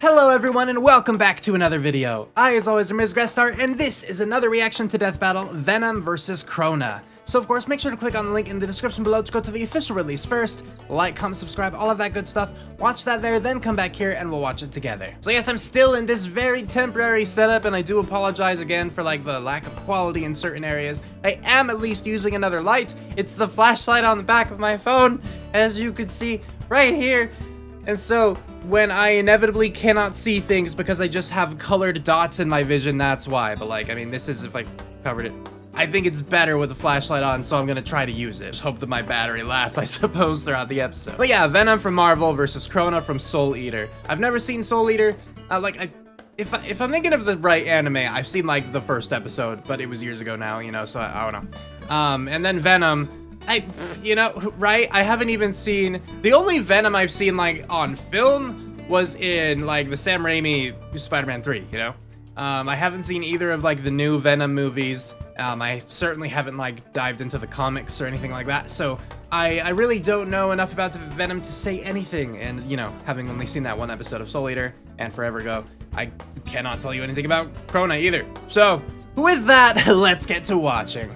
Hello everyone and welcome back to another video. I, as always, am Grestar, and this is another reaction to Death Battle, Venom vs. Crona. So of course, make sure to click on the link in the description below to go to the official release first. Like, comment, subscribe, all of that good stuff. Watch that there, then come back here and we'll watch it together. So yes, I'm still in this very temporary setup, and I do apologize again for like the lack of quality in certain areas. I am at least using another light. It's the flashlight on the back of my phone, as you can see right here. And so, when I inevitably cannot see things because I just have colored dots in my vision, that's why. But like, I mean, this is if I covered it. I think it's better with the flashlight on, so I'm gonna try to use it. Just hope that my battery lasts, I suppose, throughout the episode. But yeah, Venom from Marvel versus Crona from Soul Eater. I've never seen Soul Eater. If I'm thinking of the right anime, I've seen like the first episode, but it was years ago now, you know, so I don't know. And then Venom. Right? I haven't even seen... The only Venom I've seen, like, on film was in, like, the Sam Raimi Spider-Man 3, you know? I haven't seen either of, like, the new Venom movies. I certainly haven't, like, dived into the comics or anything like that, so I really don't know enough about Venom to say anything. And, you know, having only seen that one episode of Soul Eater and forever ago, I cannot tell you anything about Crona either. So, with that, let's get to watching.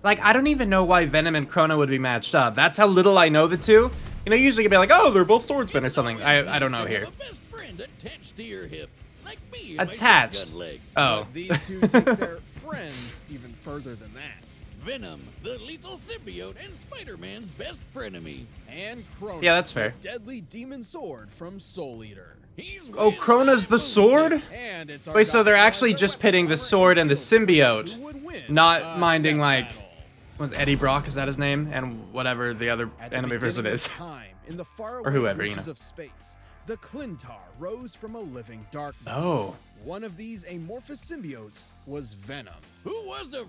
Like, I don't even know why Venom and Crona would be matched up. That's how little I know the two. You know, usually you'd be like, oh, they're both swordsmen or something. I don't know here. Attached? Oh. These two take their friends even further than that. Venom, the lethal symbiote and Spider-Man's best frenemy. And Crona, yeah, that's fair. the deadly demon sword from Soul Eater. Oh, Crona's the sword? Wait, so they're actually just pitting the sword and the symbiote, not minding, like, was Eddie Brock, is that his name? And whatever the other anime person is. Or whoever, you know. Of space, the Clintar rose from a living darkness. Oh. One of these amorphous symbiotes was Venom. Who was a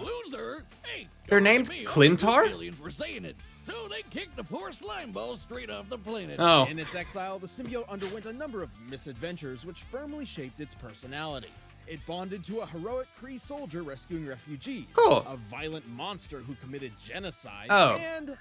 loser? Hey, they're named Clintar? Aliens were saying it, so they kicked the poor slime ball straight off the planet. Oh. In its exile, the symbiote underwent a number of misadventures which firmly shaped its personality. It bonded to a heroic Kree soldier rescuing refugees, cool. A violent monster who committed genocide, oh. and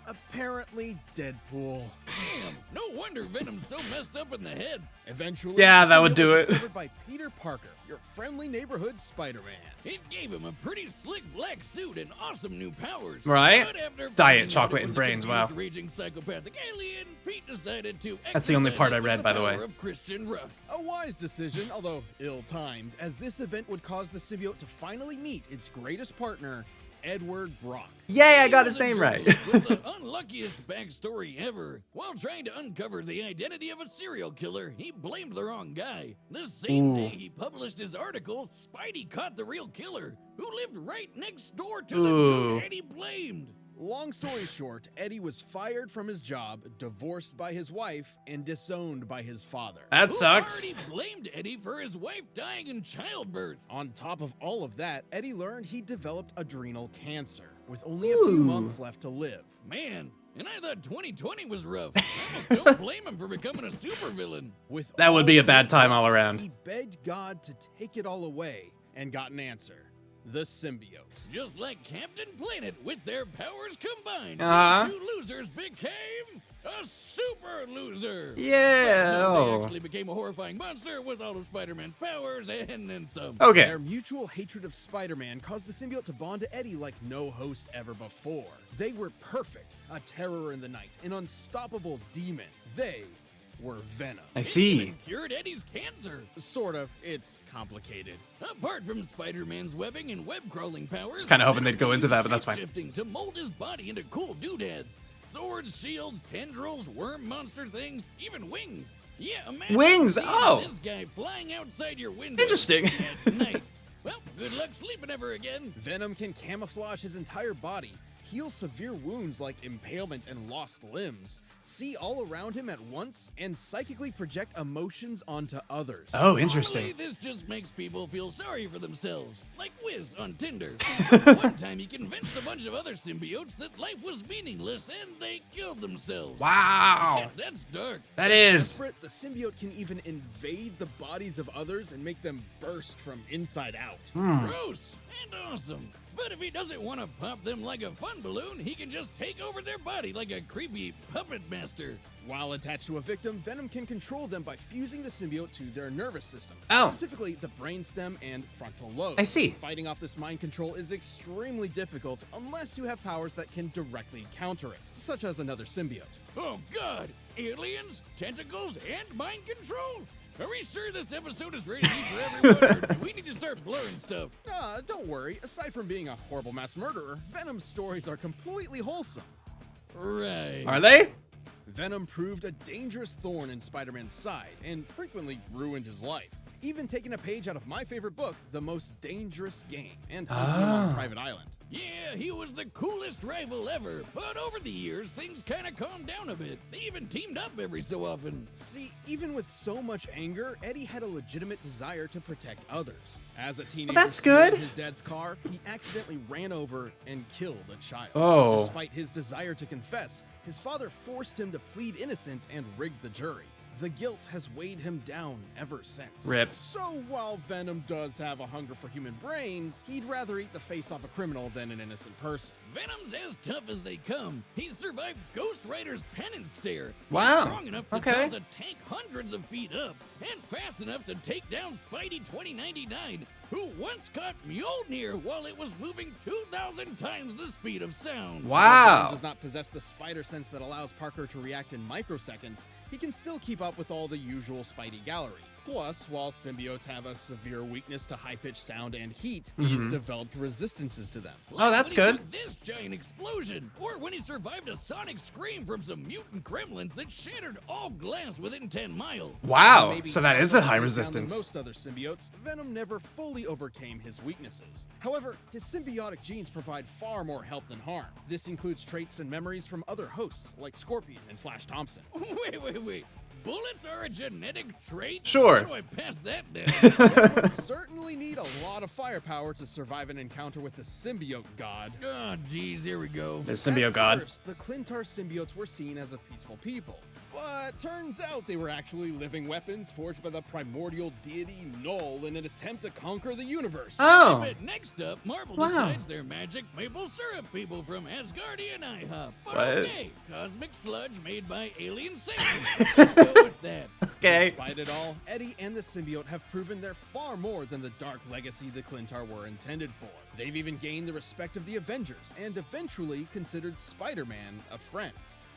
apparently Deadpool. Damn, no wonder Venom's so messed up in the head. Eventually, yeah, that would do it. Discovered by Peter Parker, your friendly neighborhood Spider-Man. It gave him a pretty slick black suit and awesome new powers. Right? But Diet, chocolate, and brains, wow. Raging psychopathic alien, Pete decided to That's the only part I read, by the way. Of Christian Rock. A wise decision, although ill-timed, as this event would cause the symbiote to finally meet its greatest partner, Edward Brock. Yay, I got his name right. With the unluckiest backstory ever. While trying to uncover the identity of a serial killer, he blamed the wrong guy. The same day he published his article, Spidey caught the real killer, who lived right next door to the dude Eddie blamed. Long story short, Eddie was fired from his job, divorced by his wife, and disowned by his father. That sucks. Who already blamed Eddie for his wife dying in childbirth. On top of all of that, Eddie learned he developed adrenal cancer, with only a few months left to live. Man, and I thought 2020 was rough. I almost don't blame him for becoming a supervillain. That would be a bad time all around. He begged God to take it all away, and got an answer. The symbiote. Just like Captain Planet with their powers combined, these two losers became a super loser. Yeah. They actually became a horrifying monster with all of Spider-Man's powers and then some. Okay. Their mutual hatred of Spider-Man caused the symbiote to bond to Eddie like no host ever before. They were perfect, a terror in the night, an unstoppable demon. They were Venom. I see. It cured Eddie's cancer. Sort of. It's complicated. Apart from Spider-Man's webbing and web-crawling powers, Just kind of hoping they'd go into that, but that's fine. Shifting to mold his body into cool doodads. Swords, shields, tendrils, worm monster things, even wings. Yeah, imagine wings. seeing Oh, this guy flying outside your window. Interesting. At night. Well, good luck sleeping ever again. Venom can camouflage his entire body, heal severe wounds like impalement and lost limbs, see all around him at once, and psychically project emotions onto others. Oh, interesting. Normally, this just makes people feel sorry for themselves, like Wiz on Tinder. One time he convinced a bunch of other symbiotes that life was meaningless and they killed themselves. Wow. Yeah, that's dark. That is. Desperate, the symbiote can even invade the bodies of others and make them burst from inside out. Gross and awesome. But if he doesn't want to pop them like a fun balloon, he can just take over their body like a creepy puppet master. While attached to a victim, Venom can control them by fusing the symbiote to their nervous system, Oh. specifically the brainstem and frontal lobe. I see. Fighting off this mind control is extremely difficult unless you have powers that can directly counter it, such as another symbiote. Oh god, aliens, tentacles, and mind control? Are we sure this episode is ready for everyone, or do we need to start blurring stuff? Don't worry, aside from being a horrible mass murderer, Venom's stories are completely wholesome. Right. Are they? Venom proved a dangerous thorn in Spider-Man's side and frequently ruined his life. Even taking a page out of my favorite book, The Most Dangerous Game, and hunting him on a private island. Yeah, he was the coolest rival ever, but over the years, things kinda calmed down a bit. They even teamed up every so often. See, even with so much anger, Eddie had a legitimate desire to protect others. As a teenager that's stealing good. his dad's car, he accidentally ran over and killed a child. Oh. Despite his desire to confess, his father forced him to plead innocent and rigged the jury. The guilt has weighed him down ever since. Rip. So while Venom does have a hunger for human brains, he'd rather eat the face off a criminal than an innocent person. Venom's as tough as they come. He survived Ghost Rider's penance stare. He's Wow. strong enough to Okay. toss a tank hundreds of feet up, and fast enough to take down Spidey 2099, who once caught Mjolnir while it was moving 2,000 times the speed of sound. While Venom Wow. does not possess the spider sense that allows Parker to react in microseconds, he can still keep up with all the usual Spidey gallery. Plus, while symbiotes have a severe weakness to high-pitched sound and heat, he's developed resistances to them. Oh, that's When he good. took this giant explosion, or when he survived a sonic scream from some mutant gremlins that shattered all glass within 10 miles. Wow. Maybe So that is a tougher high to take down than resistance. most other symbiotes, Venom never fully overcame his weaknesses. However, his symbiotic genes provide far more help than harm. This includes traits and memories from other hosts, like Scorpion and Flash Thompson. Wait. Bullets are a genetic trait? Sure. How do I pass that down? Venom would certainly need a lot of firepower to survive an encounter with the symbiote god. Oh, geez, here we go. There's symbiote At god. first, the Clintar symbiotes were seen as a peaceful people. But turns out they were actually living weapons forged by the primordial deity Null in an attempt to conquer the universe. Oh. But next up, Marvel Wow. decides they're magic maple syrup people from Asgardian IHOP. But What? okay, cosmic sludge made by alien Satan. Let's go with that. Okay. Despite it all, Eddie and the symbiote have proven they're far more than the dark legacy the Clintar were intended for. They've even gained the respect of the Avengers and eventually considered Spider-Man a friend.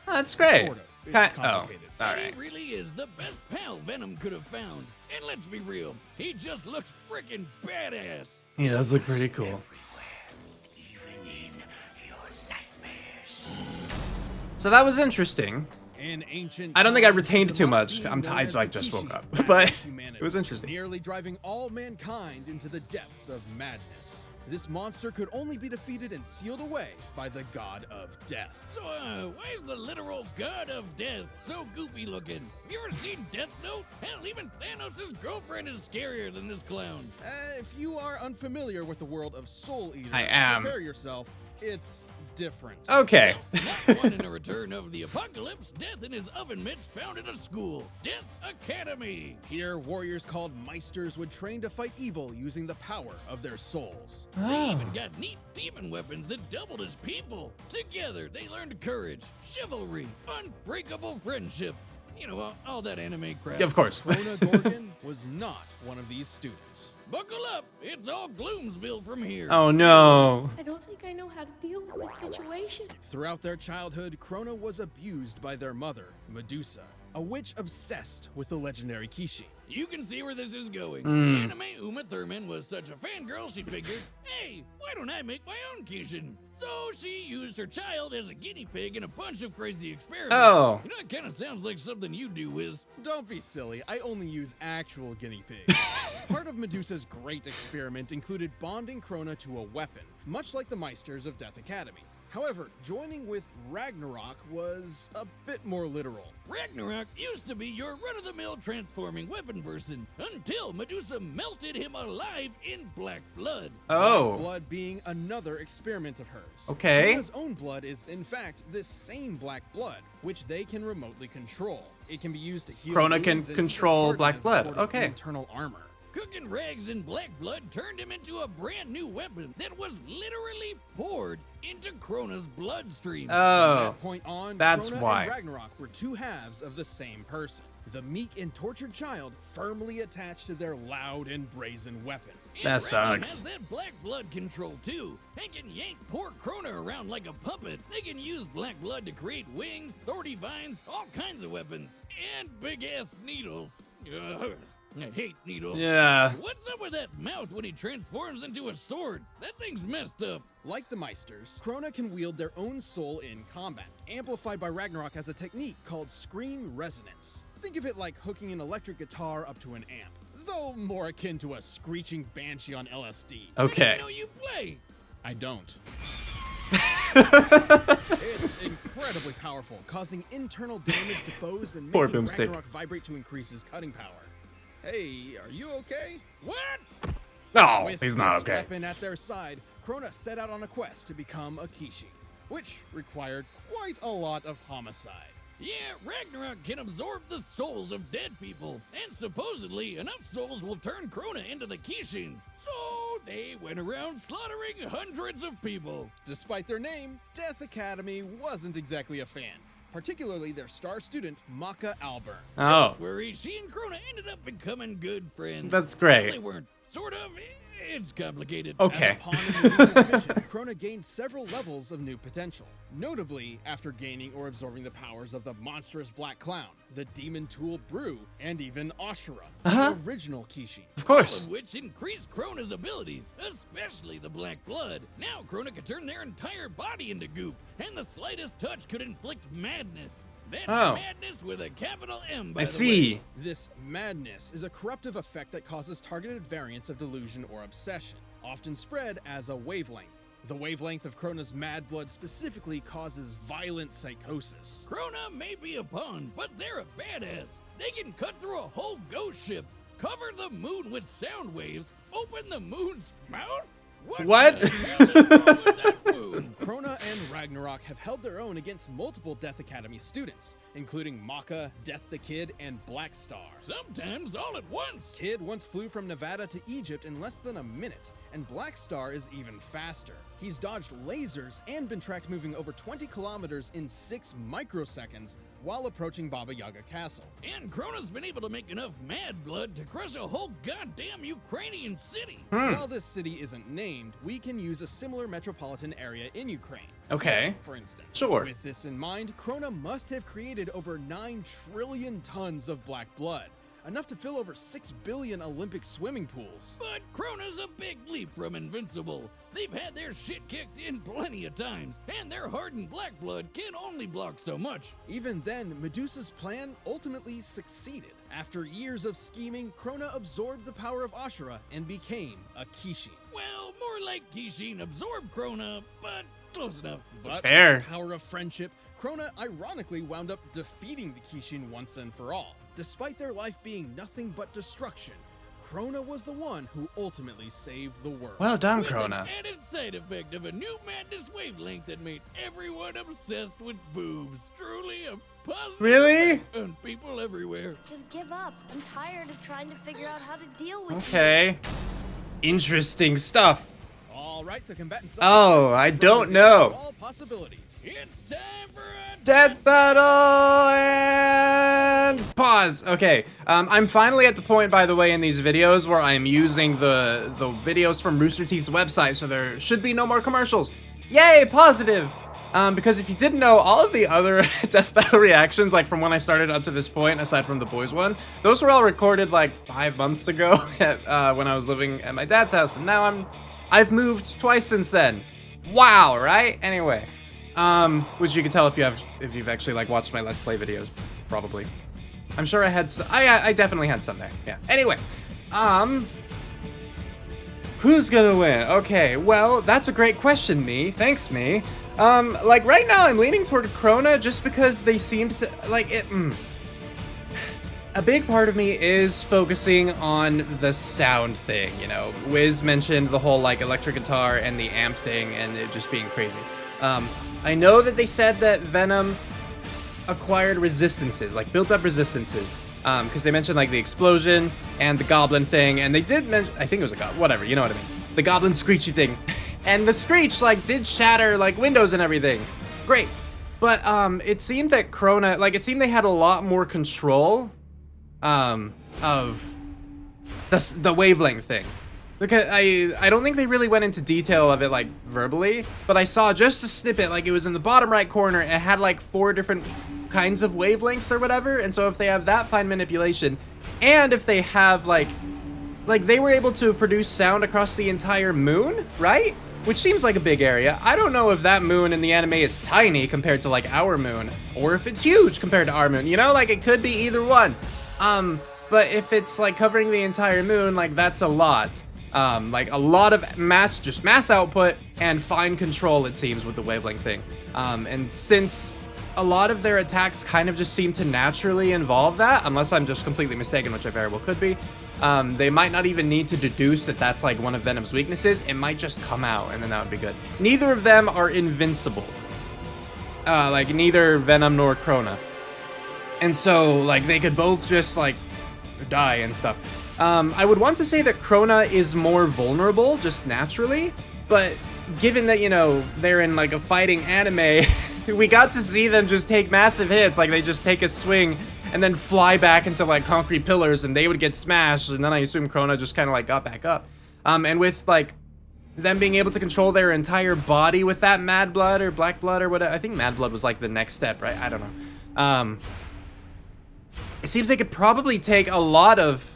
Oh, that's great. Sort of. It's complicated. Oh, all Eddie right. really is the best pal Venom could have found. And let's be real, he just looks freaking badass. He does look pretty cool. So that was interesting. An ancient I don't think I time retained since too the much. being I'm known tired, as like the just woke Kishi up. banished But humanity, it was interesting. nearly driving all mankind into the depths of madness. This monster could only be defeated and sealed away by the god of death. So, why is the literal god of death so goofy looking? You ever seen Death Note? Hell, even Thanos' girlfriend is scarier than this clown. If you are unfamiliar with the world of Soul Eater, I am. prepare yourself. It's different. Okay. Not one in a return of the apocalypse, Death and his oven mitts founded a school, Death Academy. Here, warriors called Meisters would train to fight evil using the power of their souls. They Oh. even got neat demon weapons that doubled as people. Together, they learned courage, chivalry, unbreakable friendship. You know, all that anime crap. Of course. Crona Gorgon was not one of these students. Buckle up, it's all Gloomsville from here. Oh no. I don't think I know how to deal with this situation. Throughout their childhood, Crona was abused by their mother, Medusa, a witch obsessed with the legendary Kishi. You can see where this is going. Hmm. Anime Uma Thurman was such a fangirl, she figured, hey, why don't I make my own Kishin? So she used her child as a guinea pig in a bunch of crazy experiments. Oh. You know, it kind of sounds like something you do, Wiz. Don't be silly, I only use actual guinea pigs. Part of Medusa's great experiment included bonding Crona to a weapon, much like the Meisters of Death Academy. However, joining with Ragnarok was a bit more literal. Ragnarok used to be your run-of-the-mill transforming weapon person until Medusa melted him alive in black blood. Oh. Blood being another experiment of hers. Okay. Crona's own blood is, in fact, this same black blood, which they can remotely control. It can be used to heal Crona can wounds and control even black harden as a blood. sort of Okay. internal armor. Cooking rags and black blood turned him into a brand new weapon that was literally poured into Crona's bloodstream. From Oh, that point on, that's Crona why. and Ragnarok were two halves of the same person. The meek and tortured child firmly attached to their loud and brazen weapon. And That Ragnar sucks. has that black blood control too. They can yank poor Crona around like a puppet. They can use black blood to create wings, thorny vines, all kinds of weapons, and big ass needles. Ugh, I hate needles. Yeah. What's up with that mouth when he transforms into a sword? That thing's messed up. Like the Meisters, Crona can wield their own soul in combat, amplified by Ragnarok as a technique called scream resonance. Think of it like hooking an electric guitar up to an amp, though more akin to a screeching banshee on LSD. Okay. I know you play. I don't. It's incredibly powerful, causing internal damage to foes and Poor making Boomstick. Ragnarok vibrate to increase his cutting power. Hey, are you okay? What? No, With he's not this okay. weapon at their side, Crona set out on a quest to become a Kishi, which required quite a lot of homicide. Yeah, Ragnarok can absorb the souls of dead people, and supposedly enough souls will turn Crona into the Kishin. So they went around slaughtering hundreds of people. Despite their name, Death Academy wasn't exactly a fan, particularly their star student, Maka Alburn. Oh, Worry, she and Crona ended up becoming good friends. That's great. Well, they weren't. Sort of. It's complicated. Okay. As a pawn in Medusa's mission, Crona gained several levels of new potential, notably after gaining or absorbing the powers of the monstrous Black Clown, the Demon Tool Brew, and even Ashura, the original Kishi. of All course. of which increased Crona's abilities, especially the black blood. Now Crona could turn their entire body into goop, and the slightest touch could inflict madness. That's Oh. madness with a capital M, by I the see. way. This madness is a corruptive effect that causes targeted variants of delusion or obsession, often spread as a wavelength. The wavelength of Crona's mad blood specifically causes violent psychosis. Crona may be a pawn, but they're a badass. They can cut through a whole ghost ship, cover the moon with sound waves, open the moon's mouth? What? the hell is wrong with that moon? Crona and Ragnarok have held their own against multiple Death Academy students, including Maka, Death the Kid, and Black Star. Sometimes all at once. Kid once flew from Nevada to Egypt in less than a minute, and Black Star is even faster. He's dodged lasers and been tracked moving over 20 kilometers in 6 microseconds while approaching Baba Yaga Castle. And Crona's been able to make enough mad blood to crush a whole goddamn Ukrainian city. While this city isn't named, we can use a similar metropolitan area in Ukraine. Okay. Kiev, for instance. Sure. With this in mind, Crona must have created over 9 trillion tons of black blood, enough to fill over 6 billion Olympic swimming pools. But Crona's a big leap from invincible. They've had their shit kicked in plenty of times, and their hardened black blood can only block so much. Even then, Medusa's plan ultimately succeeded. After years of scheming, Crona absorbed the power of Ashura and became a Kishi. Well, more like Kishin absorbed Crona, but close enough. But Fair. with the power of friendship, Crona ironically wound up defeating the Kishin once and for all. Despite their life being nothing but destruction, Crona was the one who ultimately saved the world. Well done, With an Crona. added side effect of a new madness wavelength that made everyone obsessed with boobs. Truly a positive Really? effect on people everywhere. Just give up. I'm tired of trying to figure out how to deal with Okay. Interesting stuff. All right, the combatants. Oh, I don't know. All possibilities. It's time for a Death battle and pause. Okay, I'm finally at the point, by the way, in these videos where I'm using the videos from Rooster Teeth's website, so there should be no more commercials. Yay, positive. Because if you didn't know, all of the other death battle reactions, like from when I started up to this point, aside from the boys one, those were all recorded like 5 months ago when I was living at my dad's house, and now I've moved twice since then. Wow, right? Anyway. Which you can tell if you've actually like watched my Let's Play videos, probably. I'm sure I had I definitely had some there. Yeah. Anyway, who's gonna win? Okay, well, that's a great question, me. Thanks, me. Like right now I'm leaning toward Crona just because they seem to like it. A big part of me is focusing on the sound thing, you know. Wiz mentioned the whole like electric guitar and the amp thing and it just being crazy. I know that they said that Venom acquired resistances, like built up resistances. Because they mentioned like the explosion and the goblin thing, and they did mention, I think it was a goblin, whatever, you know what I mean. The goblin screechy thing. And the screech like did shatter like windows and everything. Great. But it seemed that Crona, like it seemed they had a lot more control of the wavelength thing. Because I don't think they really went into detail of it like verbally, but I saw just a snippet, like it was in the bottom right corner, and it had like 4 different kinds of wavelengths or whatever. And so if they have that fine manipulation, and if they have like they were able to produce sound across the entire moon, right? Which seems like a big area. I don't know if that moon in the anime is tiny compared to like our moon, or if it's huge compared to our moon, you know, like it could be either one. But if it's like covering the entire moon, like that's a lot. Like a lot of mass output and fine control, it seems, with the wavelength thing. And since a lot of their attacks kind of just seem to naturally involve that, unless I'm just completely mistaken, which I very well could be, they might not even need to deduce that that's like one of Venom's weaknesses. It might just come out, and then that would be good. Neither of them are invincible. Like neither Venom nor Crona. And so like they could both just like die and stuff. I would want to say that Crona is more vulnerable just naturally, but given that, you know, they're in like a fighting anime, we got to see them just take massive hits. Like they just take a swing and then fly back into like concrete pillars, and they would get smashed, and then I assume Crona just kind of like got back up. And with like them being able to control their entire body with that mad blood or black blood or whatever, I think mad blood was like the next step, right? I don't know. It seems they could probably take a lot of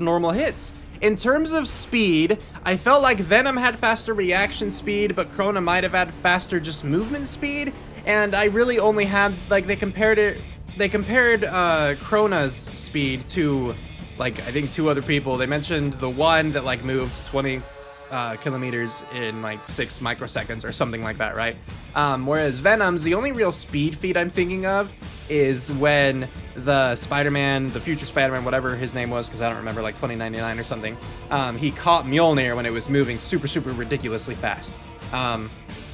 normal hits. In terms of speed, I felt like Venom had faster reaction speed, but Crona might have had faster just movement speed. And I really only had, like, they compared Crona's speed to, like, I think 2 other people. They mentioned the one that, like, moved 20 kilometers in, like, 6 microseconds or something like that, right? Whereas Venom's, the only real speed feat I'm thinking of is when the Spider-Man, the future Spider-Man, whatever his name was, because I don't remember, like 2099 or something, he caught Mjolnir when it was moving super, super ridiculously fast.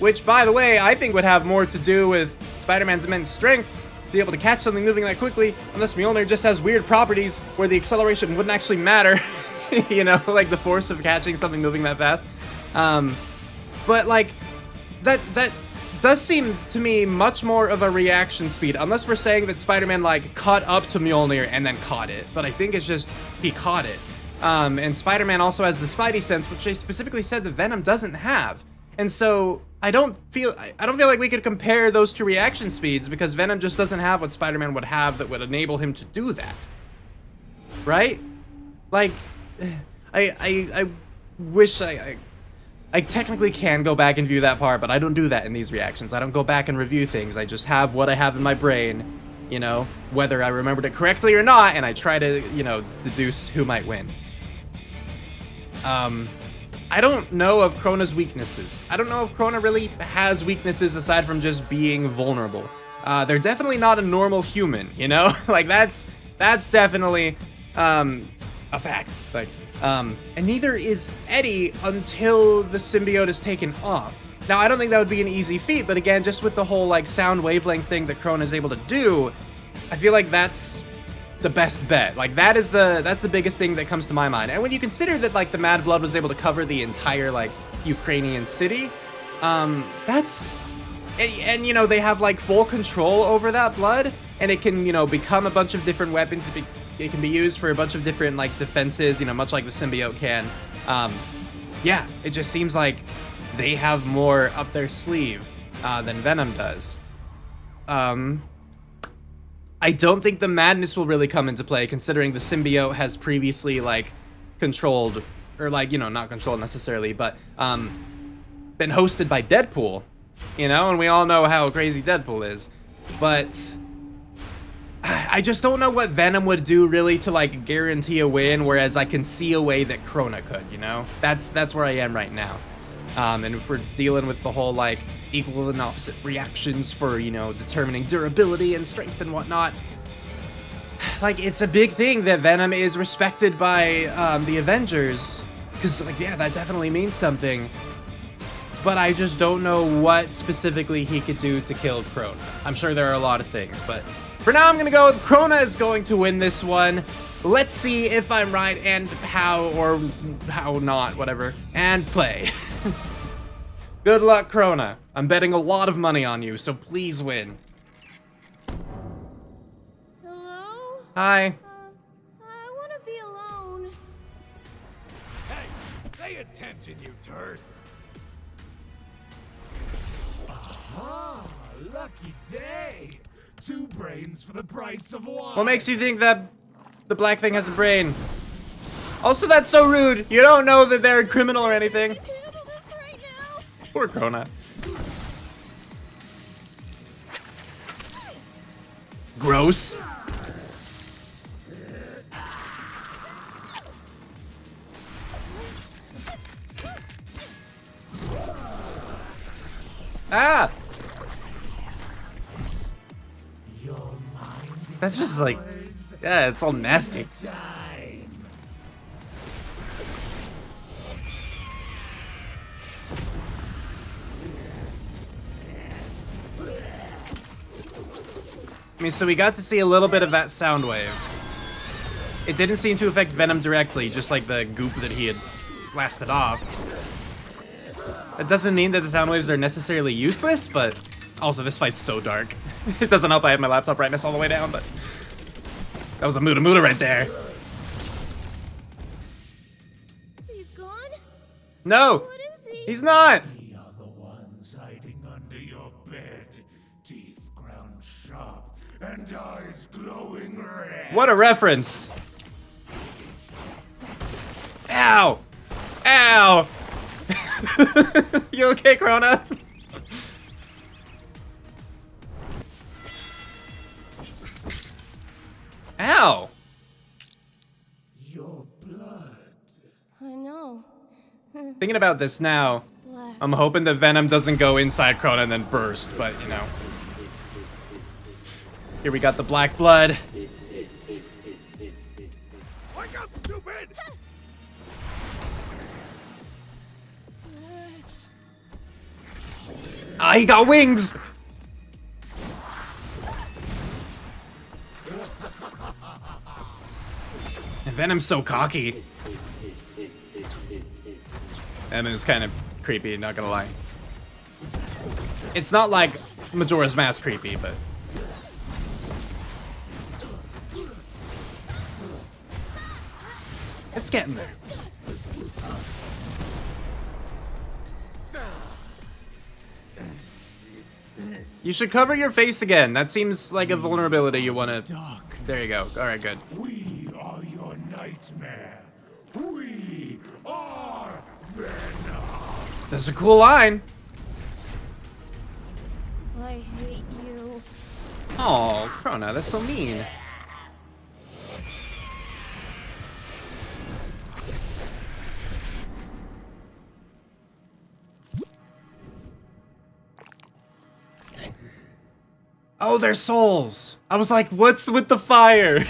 Which, by the way, I think would have more to do with Spider-Man's immense strength to be able to catch something moving that quickly, unless Mjolnir just has weird properties where the acceleration wouldn't actually matter, you know, like the force of catching something moving that fast. But, like, that does seem to me much more of a reaction speed, unless we're saying that Spider-Man like caught up to Mjolnir and then caught it, but I think it's just he caught it. And Spider-Man also has the Spidey sense, which they specifically said that Venom doesn't have. And so I don't feel like we could compare those 2 reaction speeds, because Venom just doesn't have what Spider-Man would have that would enable him to do that. Right? Like I wish I technically can go back and view that part, but I don't do that in these reactions. I don't go back and review things. I just have what I have in my brain, you know, whether I remembered it correctly or not, and I try to, you know, deduce who might win. I don't know of Crona's weaknesses. I don't know if Crona really has weaknesses aside from just being vulnerable. They're definitely not a normal human, you know? Like, that's definitely a fact. Like, and neither is Eddie until the symbiote is taken off. Now, I don't think that would be an easy feat, but again, just with the whole, like, sound wavelength thing that Crona is able to do, I feel like that's the best bet. Like, that's the biggest thing that comes to my mind. And when you consider that, like, the Mad Blood was able to cover the entire, like, Ukrainian city, that's... And, you know, they have, like, full control over that blood, and it can, you know, become a bunch of different weapons. It can be used for a bunch of different, like, defenses, you know, much like the symbiote can. Yeah, it just seems like they have more up their sleeve than Venom does. I don't think the madness will really come into play, considering the symbiote has previously, like, controlled, or, like, you know, not controlled necessarily, but been hosted by Deadpool, you know, and we all know how crazy Deadpool is. But I just don't know what Venom would do, really, to, like, guarantee a win, whereas I can see a way that Crona could, you know? That's where I am right now. And if we're dealing with the whole, like, equal and opposite reactions for, you know, determining durability and strength and whatnot, like, it's a big thing that Venom is respected by the Avengers, because, like, yeah, that definitely means something. but I just don't know what specifically he could do to kill Crona. I'm sure there are a lot of things, but for now I'm gonna go with Crona is going to win this one. Let's see if I'm right and how or how not, whatever, and play. Good luck, Crona. I'm betting a lot of money on you, so please win. Hello? Hi. I want to be alone. Hey, pay attention, you turd. Ah, lucky day. 2 brains for the price of 1. What makes you think that the black thing has a brain? Also, that's so rude. You don't know that they're a criminal or anything. I can handle this right now. Poor Crona. Gross. Ah! Your mind is That's just like, ours. yeah, it's all nasty. Time. I mean, so we got to see a little bit of that sound wave. It didn't seem to affect Venom directly, just like the goop that he had blasted off. That doesn't mean that the sound waves are necessarily useless, but also this fight's so dark. It doesn't help I have my laptop brightness all the way down, but that was a muda muda right there. He's gone? No, What is he? he's not. We are the ones hiding under your bed. Teeth ground sharp and eyes glowing red. What a reference. Ow. Ow. You okay, Crona? Ow. Your blood. I know. Thinking about this now, Black. I'm hoping that Venom doesn't go inside Crona and then burst, but you know. Here we got the black blood. Wake up, stupid! Ah, he got wings! And Venom's so cocky. And it's kind of creepy, not gonna lie. It's not like Majora's Mask creepy, but... it's getting there. You should cover your face again. That seems like a vulnerability you want to... There you go. All right, good. We are your nightmare. We are Venom. That's a cool line. I hate you. Oh, Crona, that's so mean. Oh, they're souls. I was like, what's with the fire?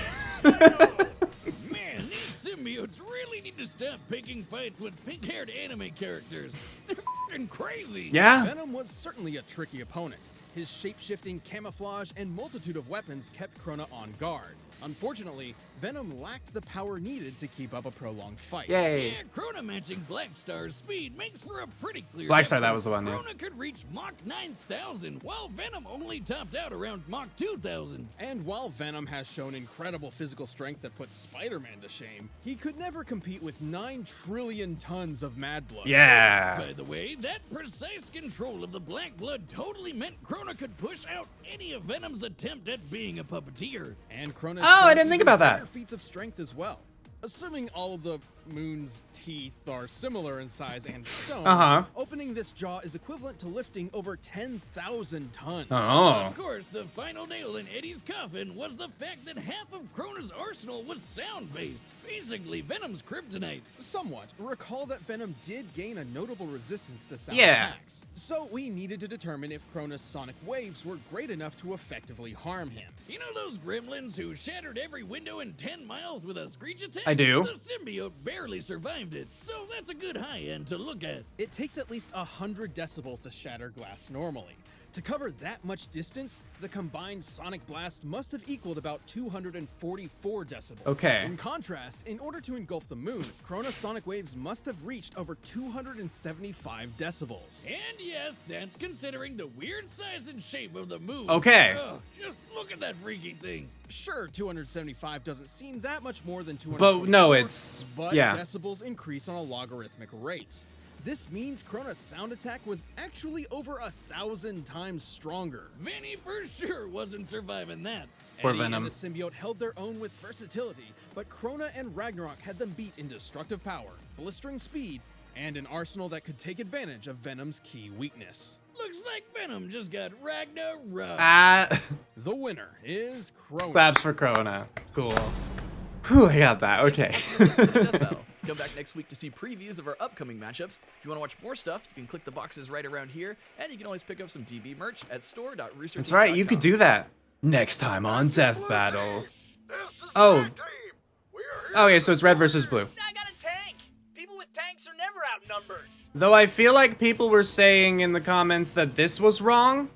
Man, these symbiotes really need to stop picking fights with pink-haired anime characters. They're f***ing crazy. Yeah. Venom was certainly a tricky opponent. His shape-shifting camouflage and multitude of weapons kept Crona on guard. Unfortunately, Venom lacked the power needed to keep up a prolonged fight. Yay. Yeah, Crona matching Black Star's speed makes for a pretty clear Black Star, that difference. was the one, yeah. Crona could reach Mach 9,000, while Venom only topped out around Mach 2,000. And while Venom has shown incredible physical strength that puts Spider-Man to shame, he could never compete with 9 trillion tons of mad blood. Yeah. By the way, that precise control of the black blood totally meant Crona could push out any of Venom's attempt at being a puppeteer. And Crona's Oh, I shown didn't think even about that. greater feats of strength as well. Assuming all of the moon's teeth are similar in size and stone, opening this jaw is equivalent to lifting over 10,000 tons. Oh. Of course, the final nail in Eddie's coffin was the fact that half of Crona's arsenal was sound-based, basically Venom's kryptonite. Somewhat. Recall that Venom did gain a notable resistance to sound Yeah. attacks. So we needed to determine if Crona's sonic waves were great enough to effectively harm him. You know those gremlins who shattered every window in 10 miles with a screech attack? I do. The symbiote barely barely survived it, so that's a good high end to look at. It takes at least 100 decibels to shatter glass normally. To cover that much distance, the combined sonic blast must have equaled about 244 decibels. Okay. In contrast, in order to engulf the moon, Crona's sonic waves must have reached over 275 decibels. And yes, that's considering the weird size and shape of the moon. Okay. Ugh, just look at that freaky thing. Sure, 275 doesn't seem that much more than 244, But no, it's but yeah. decibels increase on a logarithmic rate. This means Crona's sound attack was actually over 1,000 times stronger. Vinny for sure wasn't surviving that. Poor Eddie Venom. and the symbiote held their own with versatility, but Crona and Ragnarok had them beat in destructive power, blistering speed, and an arsenal that could take advantage of Venom's key weakness. Looks like Venom just got Ragnarok. The winner is Crona. Claps for Crona. Cool. Whew, I got that. Okay. Death Battle. Come back next week to see previews of our upcoming matchups. If you want to watch more stuff, you can click the boxes right around here, and you can always pick up some DB merch at store.roosterteeth.com. That's right, you could do that. Next time on Death Battle. Oh. Okay, so it's red versus blue. I got a tank. People with tanks are never outnumbered. Though I feel like people were saying in the comments that this was wrong.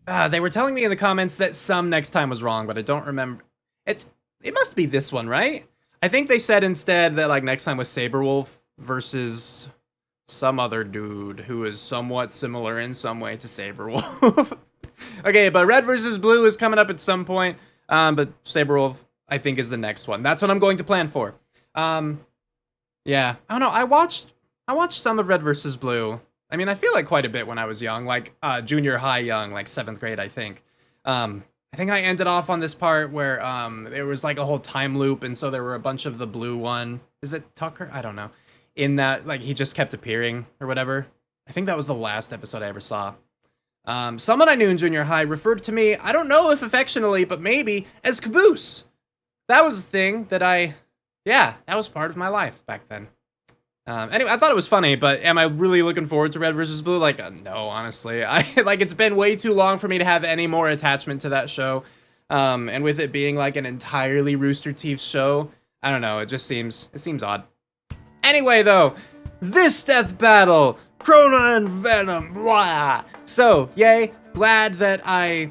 They were telling me in the comments that some next time was wrong, but I don't remember. It must be this one, right? I think they said instead that like next time was Saberwolf versus some other dude who is somewhat similar in some way to Saberwolf. Okay, but red versus blue is coming up at some point. But Saberwolf, I think, is the next one. That's what I'm going to plan for. Yeah, I don't know. I watched some of red versus blue. I mean, I feel like quite a bit when I was young, like junior high young, like 7th grade, I think. I think I ended off on this part where there was like a whole time loop, and so there were a bunch of the blue one. Is it Tucker? I don't know. In that, like, he just kept appearing or whatever. I think that was the last episode I ever saw. Someone I knew in junior high referred to me, I don't know if affectionately, but maybe, as Caboose. That was a thing that that was part of my life back then. Anyway, I thought it was funny, but am I really looking forward to red versus blue? Like, no, honestly. It's been way too long for me to have any more attachment to that show. And with it being like an entirely Rooster Teeth show, I don't know, it seems odd. Anyway, though, this death battle, Crona and Venom, blah. So, yay, glad that I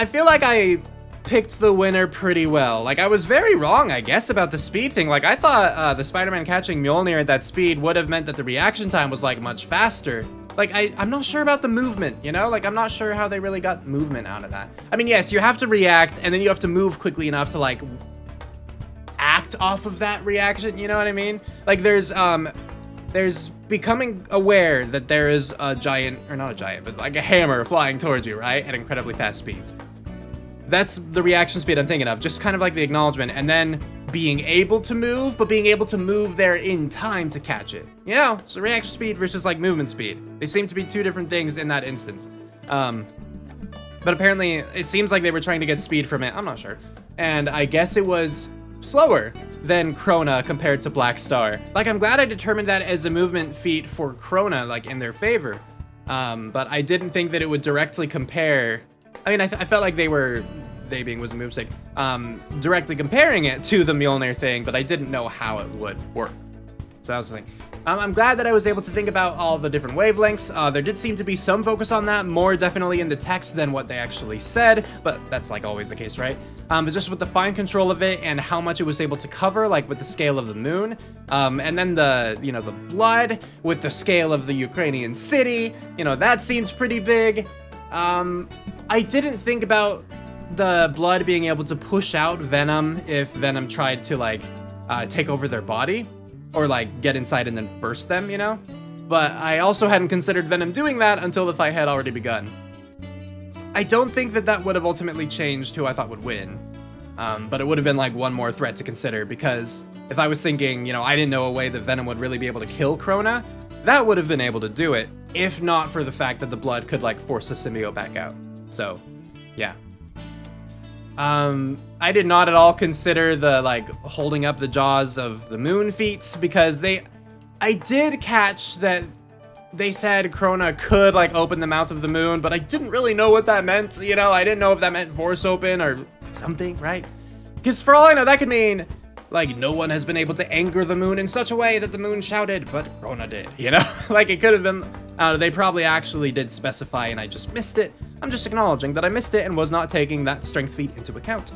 feel like I picked the winner pretty well. Like, I was very wrong, I guess, about the speed thing. Like, I thought the Spider-Man catching Mjolnir at that speed would have meant that the reaction time was, like, much faster. Like, I'm not sure about the movement, you know? Like, I'm not sure how they really got movement out of that. I mean, yes, you have to react, and then you have to move quickly enough to, like, act off of that reaction, you know what I mean? Like, there's becoming aware that there is a giant, or not a giant, but like a hammer flying towards you, right? At incredibly fast speeds. That's the reaction speed I'm thinking of, just kind of like the acknowledgement, and then being able to move, but being able to move there in time to catch it. You know, so reaction speed versus like movement speed. They seem to be two different things in that instance. But apparently it seems like they were trying to get speed from it, I'm not sure. And I guess it was slower than Crona compared to Black Star. Like, I'm glad I determined that as a movement feat for Crona, like in their favor. But I didn't think that it would directly compare. I mean, I felt like they being was a move stick, directly comparing it to the Mjolnir thing, but I didn't know how it would work. So that was the thing. I'm glad that I was able to think about all the different wavelengths. There did seem to be some focus on that, more definitely in the text than what they actually said, but that's like always the case, right? But just with the fine control of it and how much it was able to cover, like with the scale of the moon, and then the blood with the scale of the Ukrainian city, that seems pretty big. I didn't think about the blood being able to push out Venom if Venom tried to like take over their body. Or like get inside and then burst them, But I also hadn't considered Venom doing that until the fight had already begun. I don't think that would have ultimately changed who I thought would win. But it would have been like one more threat to consider, because if I was thinking, I didn't know a way that Venom would really be able to kill Crona, that would have been able to do it, if not for the fact that the blood could like force the symbiote back out. So, yeah. I did not at all consider the like holding up the jaws of the moon feats, because I did catch that they said Crona could like open the mouth of the moon, but I didn't really know what that meant, I didn't know if that meant force open or something, right? Because for all I know, that could mean Like, no one has been able to anger the moon in such a way that the moon shouted, but Crona did, you know? Like, it could have been, they probably actually did specify and I just missed it. I'm just acknowledging that I missed it and was not taking that strength feat into account.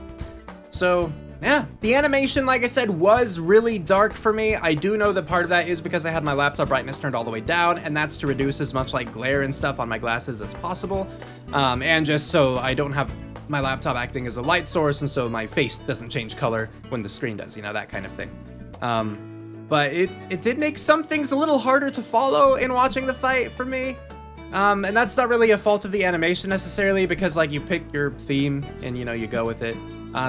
So, yeah, the animation, like I said, was really dark for me. I do know that part of that is because I had my laptop brightness turned all the way down, and that's to reduce as much like glare and stuff on my glasses as possible. And just so I don't have my laptop acting as a light source, and so my face doesn't change color when the screen does, you know, that kind of thing. But it did make some things a little harder to follow in watching the fight for me. And that's not really a fault of the animation necessarily, because like you pick your theme and, you know, you go with it.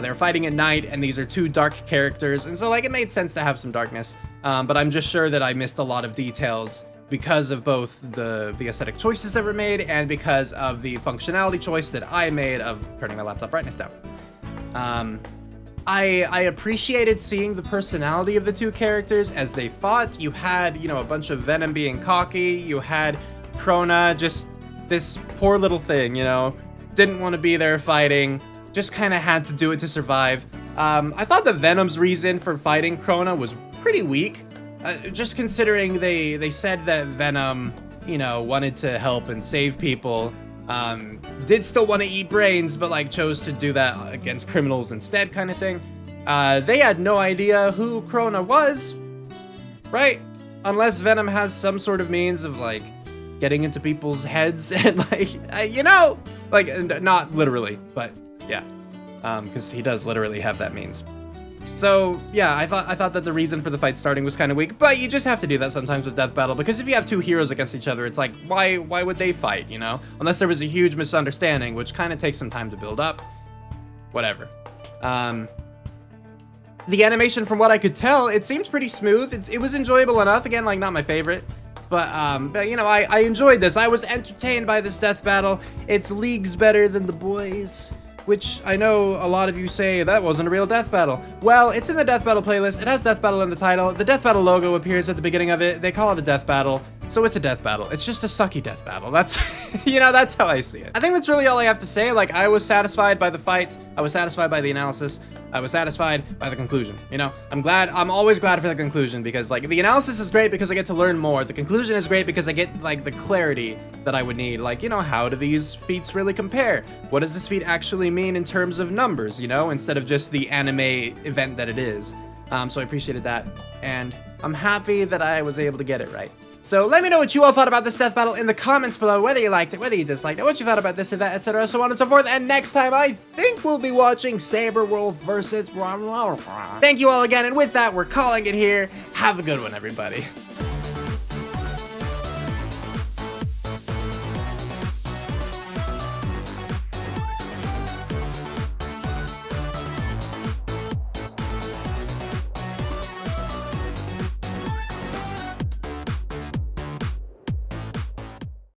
They're fighting at night, and these are two dark characters, and so like it made sense to have some darkness. But I'm just sure that I missed a lot of details because of both the aesthetic choices that were made and because of the functionality choice that I made of turning my laptop brightness down. I appreciated seeing the personality of the two characters as they fought. You had, you know, a bunch of Venom being cocky. You had Crona, just this poor little thing, you know, didn't want to be there fighting, just kind of had to do it to survive. I thought that Venom's reason for fighting Crona was pretty weak, just considering they said that Venom, you know, wanted to help and save people, did still want to eat brains, but like chose to do that against criminals instead, kind of thing. They had no idea who Crona was, right? Unless Venom has some sort of means of like getting into people's heads and like, you know, like not literally, but yeah, because he does literally have that means. So yeah, I thought that the reason for the fight starting was kind of weak, but you just have to do that sometimes with Death Battle, because if you have two heroes against each other, it's like, why would they fight, you know? Unless there was a huge misunderstanding, which kind of takes some time to build up. Whatever. The animation, from what I could tell, it seemed pretty smooth. It was enjoyable enough. Again, like, not my favorite. But you know, I enjoyed this. I was entertained by this Death Battle. It's leagues better than the boys, which I know a lot of you say that wasn't a real Death Battle. Well, it's in the Death Battle playlist. It has Death Battle in the title. The Death Battle logo appears at the beginning of it. They call it a Death Battle, so it's a Death Battle. It's just a sucky Death Battle. That's, you know, that's how I see it. I think that's really all I have to say. Like, I was satisfied by the fight. I was satisfied by the analysis. I was satisfied by the conclusion, you know? I'm always glad for the conclusion, because like the analysis is great because I get to learn more. The conclusion is great because I get like the clarity that I would need. Like, you know, how do these feats really compare? What does this feat actually mean in terms of numbers, you know, instead of just the anime event that it is. So I appreciated that, and I'm happy that I was able to get it right. So let me know what you all thought about this Death Battle in the comments below, whether you liked it, whether you disliked it, what you thought about this or that, etc., so on and so forth. And next time, I think we'll be watching Saberwolf versus... Thank you all again, and with that, we're calling it here. Have a good one, everybody.